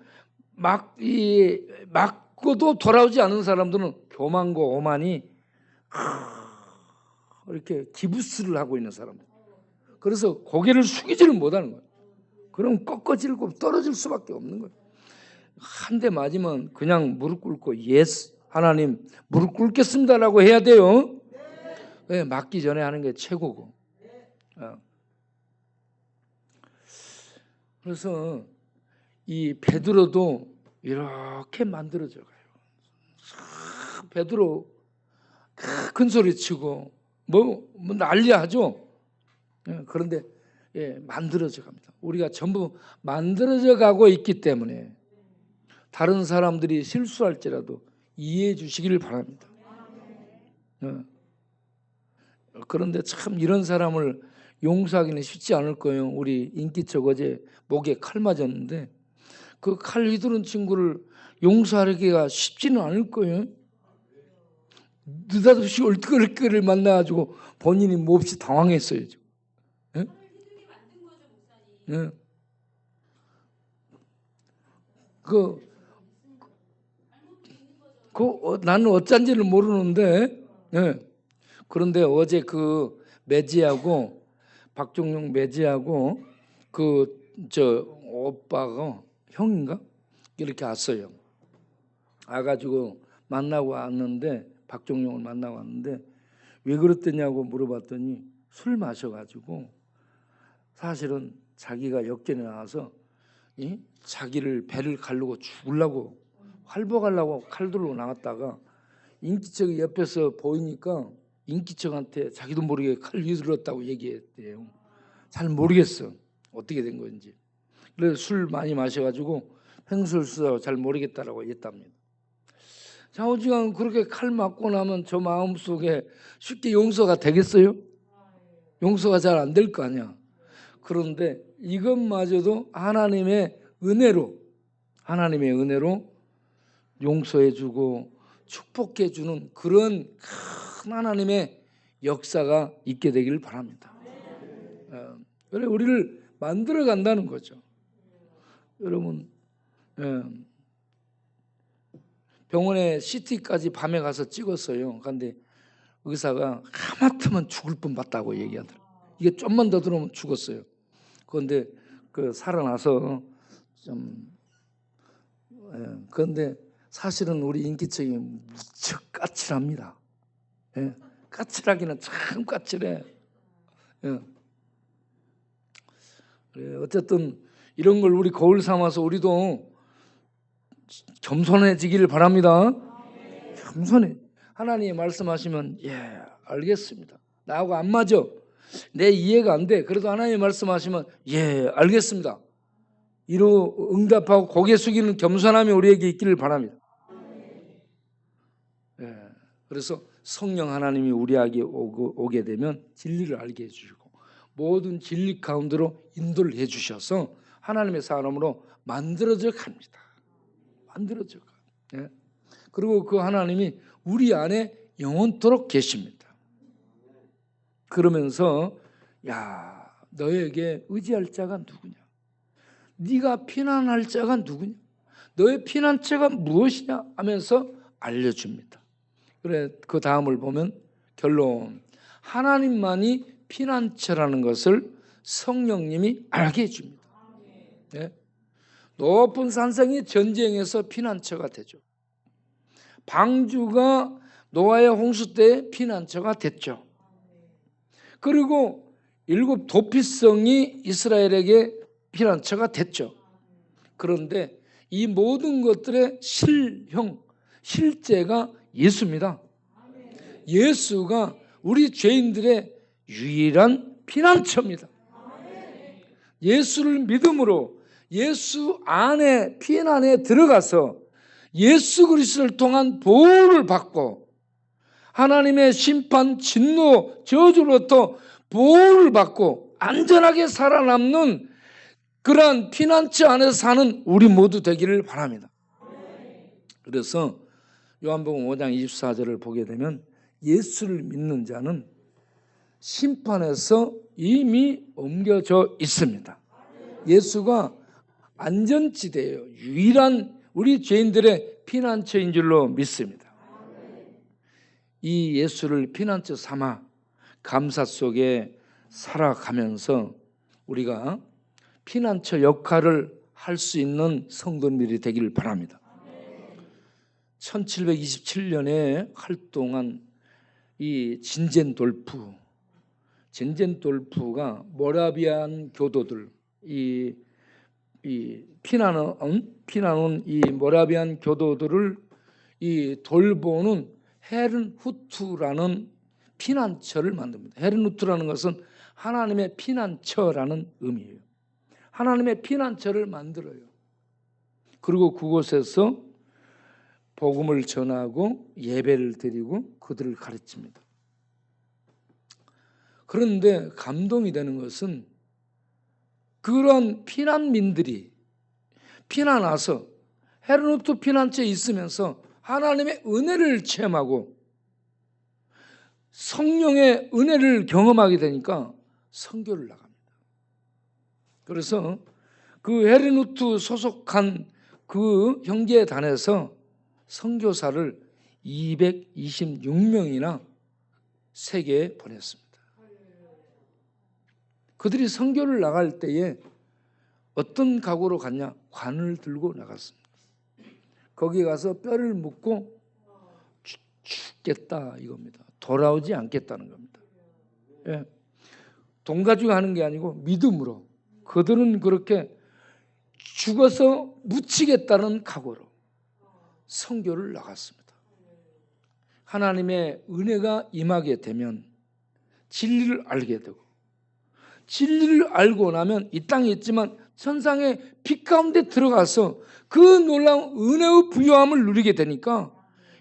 A: 맞고도 돌아오지 않은 사람들은 교만과 오만이 이렇게 기부스를 하고 있는 사람들. 그래서 고개를 숙이지를 못하는 거예요. 그럼 꺾어지고 떨어질 수밖에 없는 거예요. 한 대 맞으면 그냥 무릎 꿇고 예스 하나님 무릎 꿇겠습니다라고 해야 돼요. 네, 맞기 전에 하는 게 최고고. 그래서 이 베드로도 이렇게 만들어져 가요. 베드로 큰 소리 치고 뭐 난리하죠. 그런데 만들어져 갑니다. 우리가 전부 만들어져 가고 있기 때문에 다른 사람들이 실수할지라도 이해해 주시기를 바랍니다. 그런데 참 이런 사람을 용서하기는 쉽지 않을 거예요. 우리 인기척 어제 목에 칼 맞았는데 그 칼 휘두른 친구를 용서하기가 쉽지는 않을 거예요. 느닷없이 얼떨결을 만나가지고 본인이 몹시 당황했어요. 예? 예. 나는 어쩐지는 모르는데, 예. 그런데 어제 그 매지하고 박종용 매지하고 오빠가 형인가 이렇게 왔어요. 와가지고 만나고 왔는데 박종용을 만나고 왔는데 왜 그랬더냐고 물어봤더니 술 마셔가지고 사실은 자기가 역전에 나와서 자기를 배를 가르고 죽으려고 활복하려고 칼 들고 나갔다가 인기척이 옆에서 보이니까 인기척한테 자기도 모르게 칼 휘둘렀다고 얘기했대요. 잘 모르겠어 어떻게 된 건지. 그래서 술 많이 마셔가지고 횡설수설 잘 모르겠다라고 했답니다. 좌우지간 그렇게 칼 맞고 나면 저 마음속에 쉽게 용서가 되겠어요? 용서가 잘 안 될 거 아니야. 그런데 이것마저도 하나님의 은혜로 용서해주고 축복해주는 그런 큰 하나님의 역사가 있게 되기를 바랍니다. 그래 우리를 만들어 간다는 거죠. 여러분 병원에 CT까지 밤에 가서 찍었어요. 그런데 의사가 하마터면 죽을 뻔봤다고 얘기하더라고요. 이게 좀만 더 들어오면 죽었어요. 그런데 살아나서 그런데 사실은 우리 인기척이 무척 까칠합니다. 까칠하기는 참 까칠해. 어쨌든 이런 걸 우리 거울 삼아서 우리도 겸손해지기를 바랍니다. 겸손해. 하나님이 말씀하시면 알겠습니다. 나하고 안 맞아. 내 이해가 안 돼. 그래도 하나님이 말씀하시면 알겠습니다. 이로 응답하고 고개 숙이는 겸손함이 우리에게 있기를 바랍니다. 그래서 성령 하나님이 우리에게 오게 되면 진리를 알게 해주시고 모든 진리 가운데로 인도를 해주셔서 하나님의 사람으로 만들어져 갑니다. 만들어져 가. 그리고 그 하나님이 우리 안에 영원토록 계십니다. 그러면서 너에게 의지할 자가 누구냐? 네가 피난할 자가 누구냐? 너의 피난처가 무엇이냐? 하면서 알려줍니다. 그래 그 다음을 보면 결론 하나님만이 피난처라는 것을 성령님이 알게 해줍니다. 높은 산성이 전쟁에서 피난처가 되죠. 방주가 노아의 홍수 때 피난처가 됐죠. 그리고 7 도피성이 이스라엘에게 피난처가 됐죠. 그런데 이 모든 것들의 실제가 예수입니다. 예수가 우리 죄인들의 유일한 피난처입니다. 예수를 믿음으로 예수 안에 피난에 들어가서 예수 그리스도를 통한 보호를 받고 하나님의 심판, 진노, 저주로부터 보호를 받고 안전하게 살아남는 그러한 피난처 안에서 사는 우리 모두 되기를 바랍니다. 그래서 요한복음 5장 24절을 보게 되면 예수를 믿는 자는 심판에서 이미 옮겨져 있습니다. 예수가 안전지대예요. 유일한 우리 죄인들의 피난처인 줄로 믿습니다. 이 예수를 피난처 삼아 감사 속에 살아가면서 우리가 피난처 역할을 할 수 있는 성도들이 되기를 바랍니다. 1727년에 활동한 이 진젠돌프가 모라비안 교도들 피난온 이 모라비안 교도들을 돌보는 헤른후트라는 피난처를 만듭니다. 헤른후트라는 것은 하나님의 피난처라는 의미예요. 하나님의 피난처를 만들어요. 그리고 그곳에서 복음을 전하고 예배를 드리고 그들을 가르칩니다. 그런데 감동이 되는 것은 그런 피난민들이 피난 와서 헤르노트 피난처에 있으면서 하나님의 은혜를 체험하고 성령의 은혜를 경험하게 되니까 선교를 나갑니다. 그래서 그 헤르노트 소속한 그 형제단에서 선교사를 226명이나 세계에 보냈습니다. 그들이 선교를 나갈 때에 어떤 각오로 갔냐? 관을 들고 나갔습니다. 거기 가서 뼈를 묻고 죽겠다 이겁니다. 돌아오지 않겠다는 겁니다. 돈 가지고 하는 게 아니고 믿음으로 그들은 그렇게 죽어서 묻히겠다는 각오로 선교를 나갔습니다. 하나님의 은혜가 임하게 되면 진리를 알게 되고 진리를 알고 나면 이 땅에 있지만 천상의 빛 가운데 들어가서 그 놀라운 은혜의 부요함을 누리게 되니까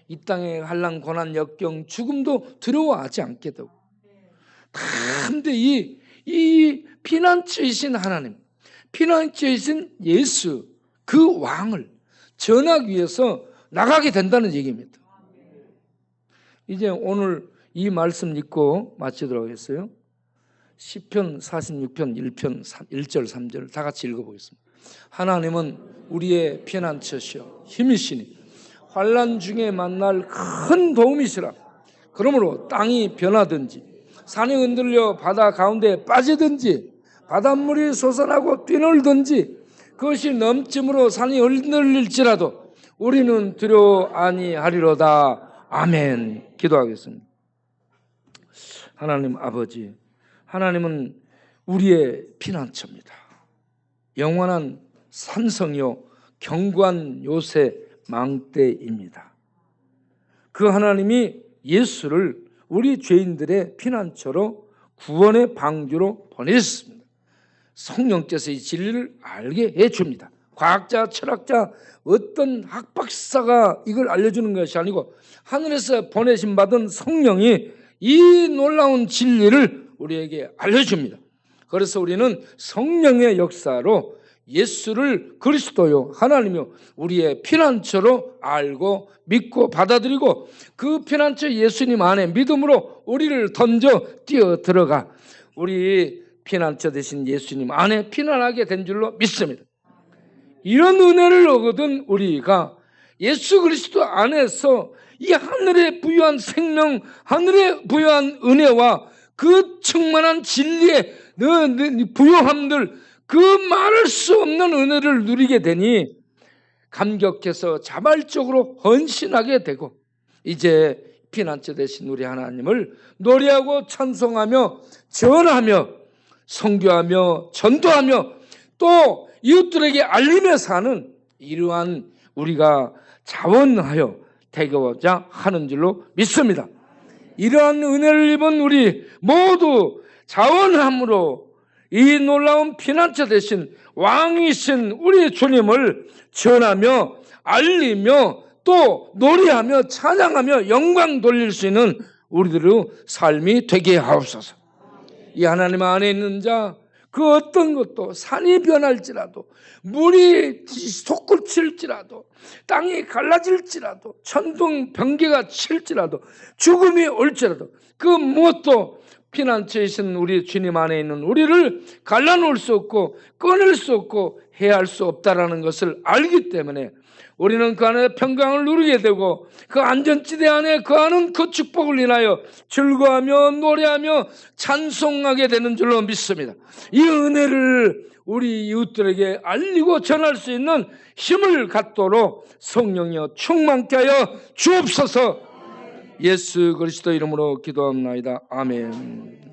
A: 이 땅의 한란 고난 역경 죽음도 두려워하지 않게 되고 근데 이 피난처이신 하나님, 피난처이신 예수, 그 왕을 전하기 위해서 나가게 된다는 얘기입니다. 이제 오늘 이 말씀 읽고 마치도록 하겠어요. 시편 46편 1절 3절 다 같이 읽어보겠습니다. 하나님은 우리의 피난처시여 힘이시니 환난 중에 만날 큰 도움이시라. 그러므로 땅이 변하든지 산이 흔들려 바다 가운데 빠지든지 바닷물이 솟아나고 뛰놀든지 그것이 넘침으로 산이 흔들릴지라도 우리는 두려워 아니하리로다. 아멘. 기도하겠습니다. 하나님 아버지, 하나님은 우리의 피난처입니다. 영원한 산성이요 견고한 요새 망대입니다. 그 하나님이 예수를 우리 죄인들의 피난처로 구원의 방주로 보내셨습니다. 성령께서 이 진리를 알게 해줍니다. 과학자, 철학자, 어떤 학박사가 이걸 알려주는 것이 아니고 하늘에서 보내신 받은 성령이 이 놀라운 진리를 우리에게 알려줍니다. 그래서 우리는 성령의 역사로 예수를 그리스도요 하나님이요 우리의 피난처로 알고 믿고 받아들이고 그 피난처 예수님 안에 믿음으로 우리를 던져 뛰어 들어가 우리 피난처 되신 예수님 안에 피난하게 된 줄로 믿습니다. 이런 은혜를 얻은 우리가 예수 그리스도 안에서 이 하늘에 부여한 생명, 하늘에 부여한 은혜와 그 충만한 진리의 부요함들, 그 말할 수 없는 은혜를 누리게 되니 감격해서 자발적으로 헌신하게 되고 이제 피난처 되신 우리 하나님을 노래하고 찬송하며 전하며 선교하며 전도하며 또 이웃들에게 알리며 사는 이러한 우리가 자원하여 되고자 하는 줄로 믿습니다. 이러한 은혜를 입은 우리 모두 자원함으로 이 놀라운 피난처 되신 왕이신 우리 주님을 전하며 알리며 또 노래하며 찬양하며 영광 돌릴 수 있는 우리들의 삶이 되게 하옵소서. 이 하나님 안에 있는 자 그 어떤 것도 산이 변할지라도 물이 솟구칠지라도 땅이 갈라질지라도 천둥 번개가 칠지라도 죽음이 올지라도 그 무엇도 피난처이신 우리 주님 안에 있는 우리를 갈라놓을 수 없고 끊을 수 없고 해할 수 없다라는 것을 알기 때문에 우리는 그 안에 평강을 누리게 되고 그 안전지대 안에 거하는 그 축복을 인하여 즐거워하며 노래하며 찬송하게 되는 줄로 믿습니다. 이 은혜를 우리 이웃들에게 알리고 전할 수 있는 힘을 갖도록 성령이여 충만케 하여 주옵소서. 예수 그리스도 이름으로 기도합니다. 아멘.